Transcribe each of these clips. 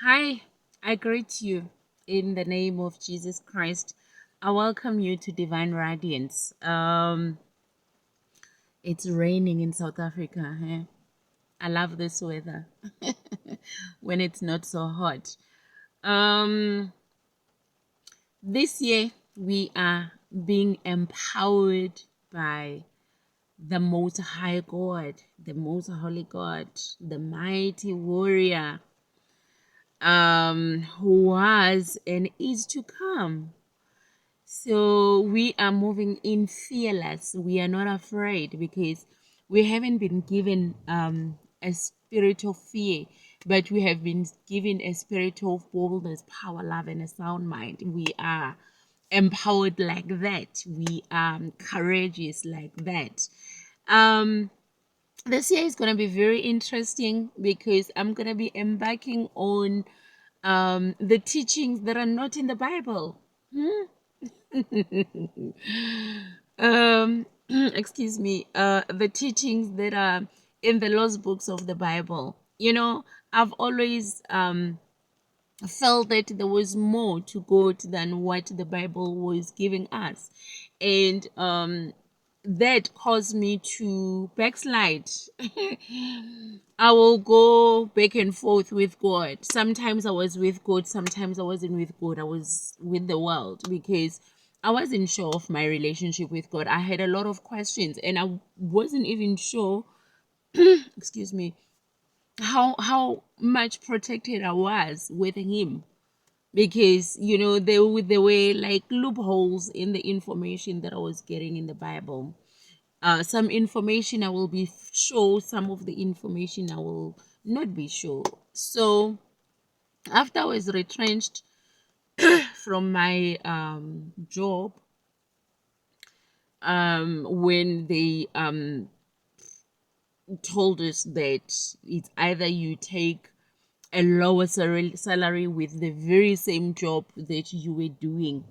Hi, I greet you in the name of Jesus Christ. I welcome you to Divine Radiance. It's raining in South Africa. Eh? I love this weather when it's not so hot. Um, this year we are being empowered by the Most High God, the Most Holy God, the mighty warrior, who was and is to come. So we are moving in fearless. We are not afraid because we haven't been given a spirit of fear, but we have been given a spirit of boldness, power, love, and a sound mind. We are empowered like that. We are courageous like that. Um, this year is going to be very interesting because I'm going to be embarking on the teachings that are not in the Bible. Excuse me, the teachings that are in the lost books of the Bible. I've always felt that there was more to God than what the Bible was giving us. And that caused me to backslide. I will go back and forth with God. Sometimes I was with God, sometimes I wasn't with God. I was with the world because I wasn't sure of my relationship with God. I had a lot of questions and I wasn't even sure, excuse me, how much protected I was with him because there were like loopholes in the information that I was getting in the Bible. Some information I will be sure, some of the information I will not be sure. So after I was retrenched from my job, when they told us that it's either you take a lower salary with the very same job that you were doing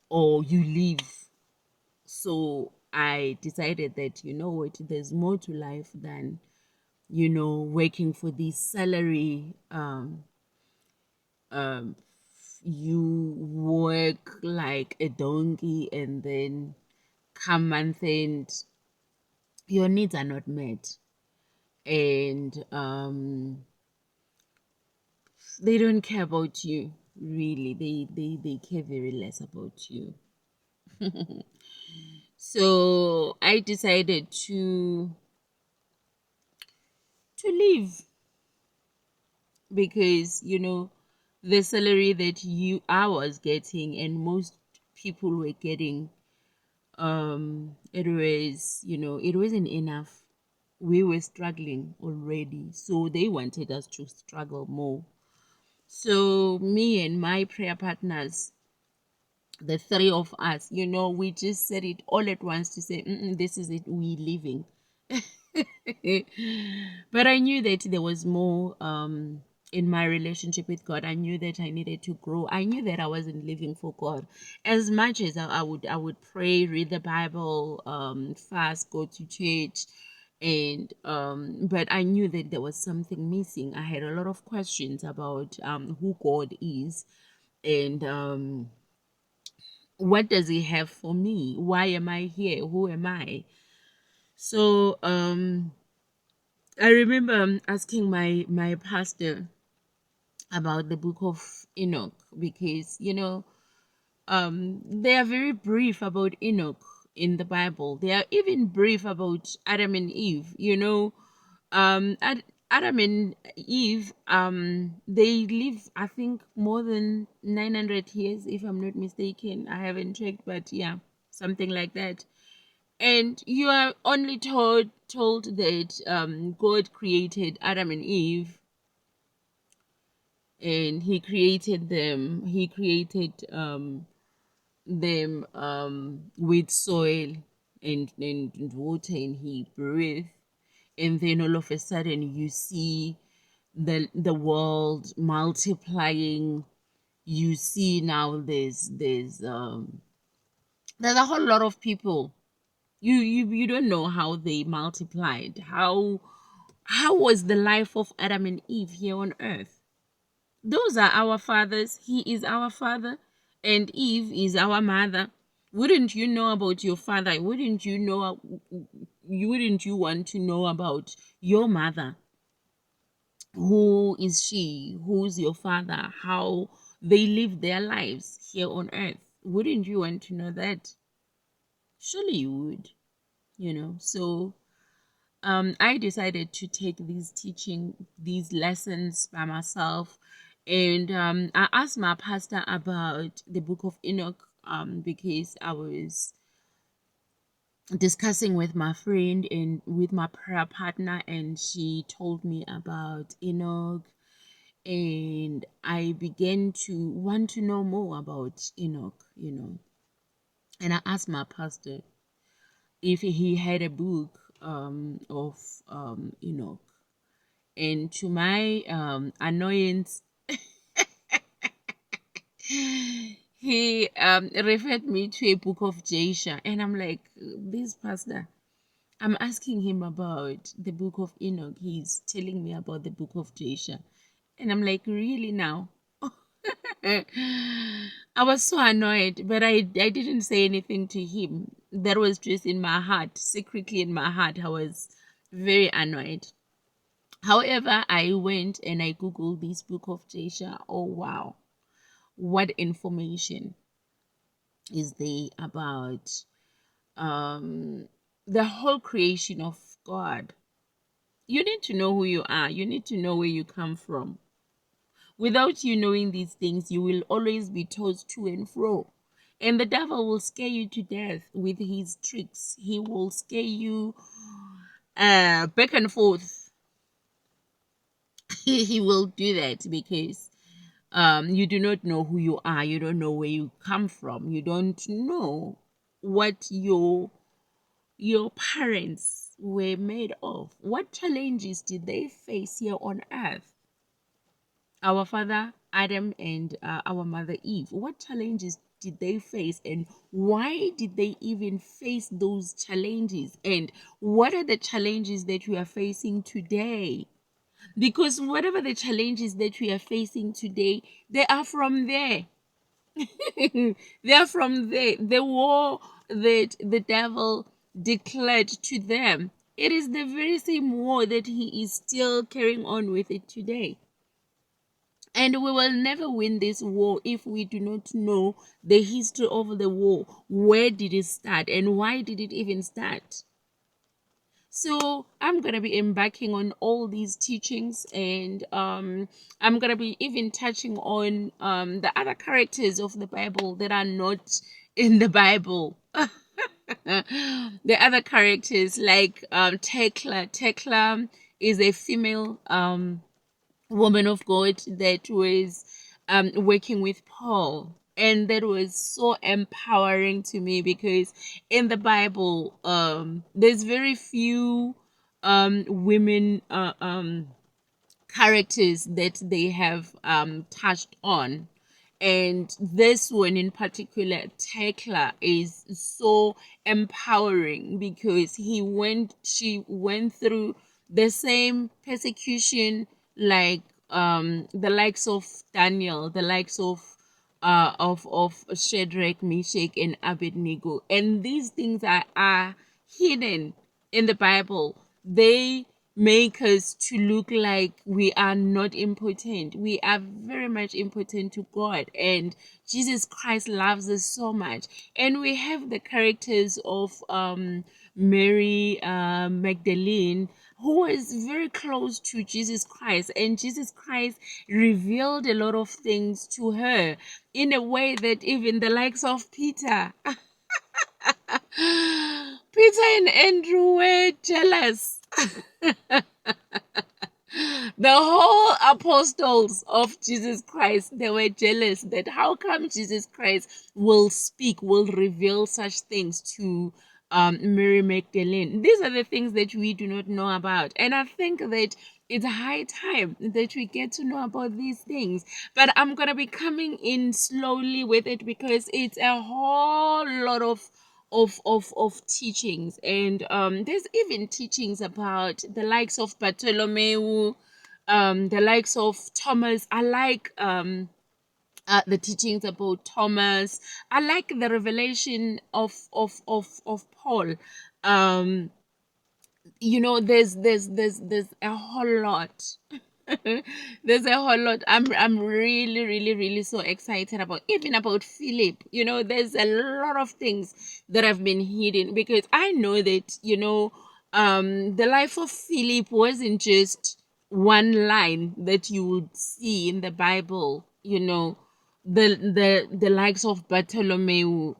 or you leave. So I decided that, you know what, there's more to life than, working for this salary. Um, you work like a donkey and then come month end, your needs are not met. And they don't care about you, really. They care very less about you. So I decided to leave because the salary that you I was getting and most people were getting, it wasn't enough. We were struggling already, so they wanted us to struggle more. So me and my prayer partners, the three of us, we just said it all at once to say, this is it, we leaving. But I knew that there was more in my relationship with God. I knew that I needed to grow. I knew that I wasn't living for God. As much as I would pray, read the Bible, fast, go to church, and but I knew that there was something missing. I had a lot of questions about who God is and what does he have for me? Why am I here? Who am I? So I remember asking my pastor about the book of Enoch because they are very brief about Enoch in the Bible. They are even brief about Adam and Eve. Adam and Eve, they live, I think, more than 900 years, if I'm not mistaken. I haven't checked, but yeah, something like that. And you are only told that God created Adam and Eve, and He created them. He created them with soil and water, and He breathed. And then all of a sudden, you see the world multiplying. You see now there's a whole lot of people. You don't know how they multiplied. How was the life of Adam and Eve here on earth? Those are our fathers. He is our father, and Eve is our mother. Wouldn't you know about your father? Wouldn't you want to know about your mother? Who is she? Who's your father? How they live their lives here on earth? Wouldn't you want to know that? Surely you would, So I decided to take these lessons by myself, and I asked my pastor about the book of Enoch, because I was discussing with my friend and with my prayer partner, and she told me about Enoch, and I began to want to know more about Enoch. And I asked my pastor if he had a book of Enoch. And to my annoyance, he referred me to a book of Jasher. And I'm like, this pastor, I'm asking him about the book of Enoch. He's telling me about the book of Jasher. And I'm like, really now? I was so annoyed, but I didn't say anything to him. That was just in my heart, secretly in my heart. I was very annoyed. However, I went and I googled this book of Jasher. Oh wow, what information is there about the whole creation of God? You need to know who you are. You need to know where you come from. Without you knowing these things, you will always be tossed to and fro. And the devil will scare you to death with his tricks. He will scare you back and forth. He will do that because you do not know who you are. You don't know where you come from. You don't know what your parents were made of. What challenges did they face here on earth? Our father Adam and our mother Eve, what challenges did they face, and why did they even face those challenges, and what are the challenges that we are facing today? Because whatever the challenges that we are facing today, they are from there. They are from there. The war that the devil declared to them, it is the very same war that he is still carrying on with it today. And we will never win this war if we do not know the history of the war. Where did it start and why did it even start? So I'm going to be embarking on all these teachings, and I'm going to be even touching on the other characters of the Bible that are not in the Bible. The other characters like Tekla. Tekla is a female woman of God that was working with Paul. And that was so empowering to me because in the Bible, there's very few women characters that they have touched on. And this one in particular, Tekla, is so empowering because she went through the same persecution like the likes of Daniel, the likes of Shadrach, Meshach, and Abednego. And these things are hidden in the Bible. They make us to look like we are not important. We are very much important to God, and Jesus Christ loves us so much. And we have the characters of Mary Magdalene, who was very close to Jesus Christ, and Jesus Christ revealed a lot of things to her in a way that even the likes of Peter Peter and Andrew were jealous. The whole apostles of Jesus Christ, they were jealous that how come Jesus Christ will reveal such things to Mary Magdalene. These are the things that we do not know about. And I think that it's high time that we get to know about these things. But I'm going to be coming in slowly with it because it's a whole lot of teachings. And there's even teachings about the likes of Bartholomew, the likes of Thomas. I like the teachings about Thomas. I like the revelation of Paul. Um, there's a whole lot. There's a whole lot. I'm really, really, really so excited about, even about Philip. There's a lot of things that have been hidden, because I know that, the life of Philip wasn't just one line that you would see in the Bible. The likes of Bartholomew.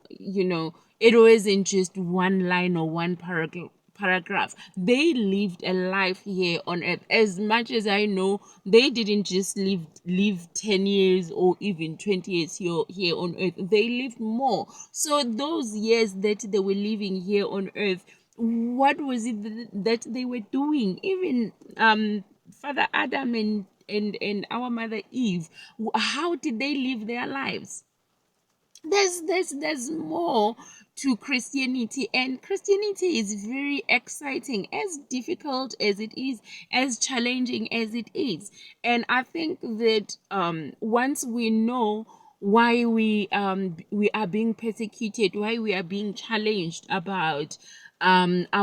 It wasn't just one line or one paragraph. They lived a life here on earth. As much as I know, they didn't just live 10 years or even 20 years here on earth. They lived more. So those years that they were living here on earth, what was it that they were doing? Even Father Adam and our mother Eve, how did they live their lives? There's more to Christianity, and Christianity is very exciting, as difficult as it is, as challenging as it is. And I think that once we know why we are being persecuted, why we are being challenged about our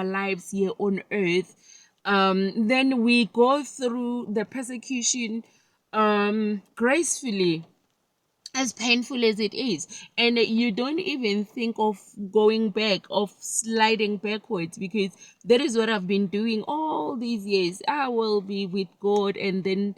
lives here on earth, then we go through the persecution gracefully, as painful as it is. And you don't even think of going back, of sliding backwards, because that is what I've been doing all these years. I will be with God, and then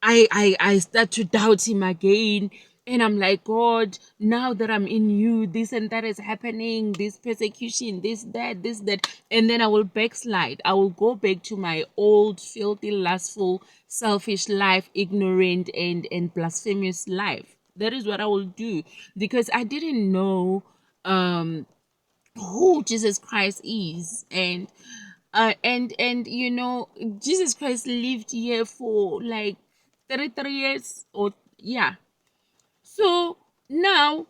I start to doubt him again. And I'm like, God, now that I'm in you, this and that is happening, this persecution, this, that. And then I will backslide. I will go back to my old, filthy, lustful, selfish life, ignorant and blasphemous life. That is what I will do, because I didn't know who Jesus Christ is. And Jesus Christ lived here for like 33 years, or yeah. So now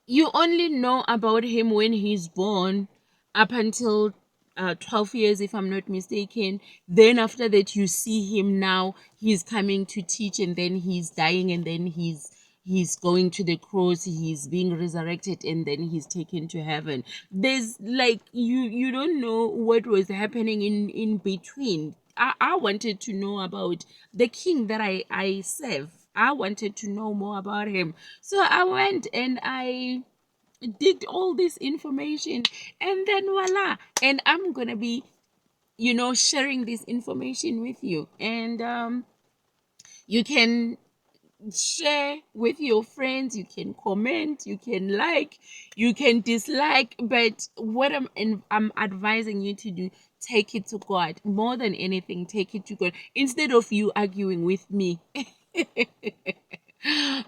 you only know about him when he's born, up until 12 years, if I'm not mistaken. Then after that, you see him now. He's coming to teach, and then he's dying, and then he's going to the cross. He's being resurrected, and then he's taken to heaven. There's like, you don't know what was happening in between. I wanted to know about the king that I serve. I wanted to know more about him. So I went and I digged all this information, and then voila. And I'm gonna be, sharing this information with you. And you can share with your friends, you can comment, you can like, you can dislike, but what I'm advising you to do, take it to God. More than anything, take it to God, instead of you arguing with me.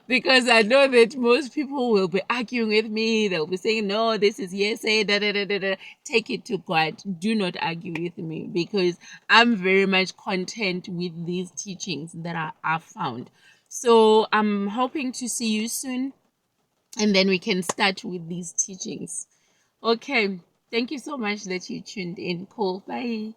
Because I know that most people will be arguing with me. They'll be saying, no, this is hearsay, da da da da da. Take it to God. Do not argue with me, because I'm very much content with these teachings that I've found. So I'm hoping to see you soon, and then we can start with these teachings. Okay. Thank you so much that you tuned in. Cool. Bye.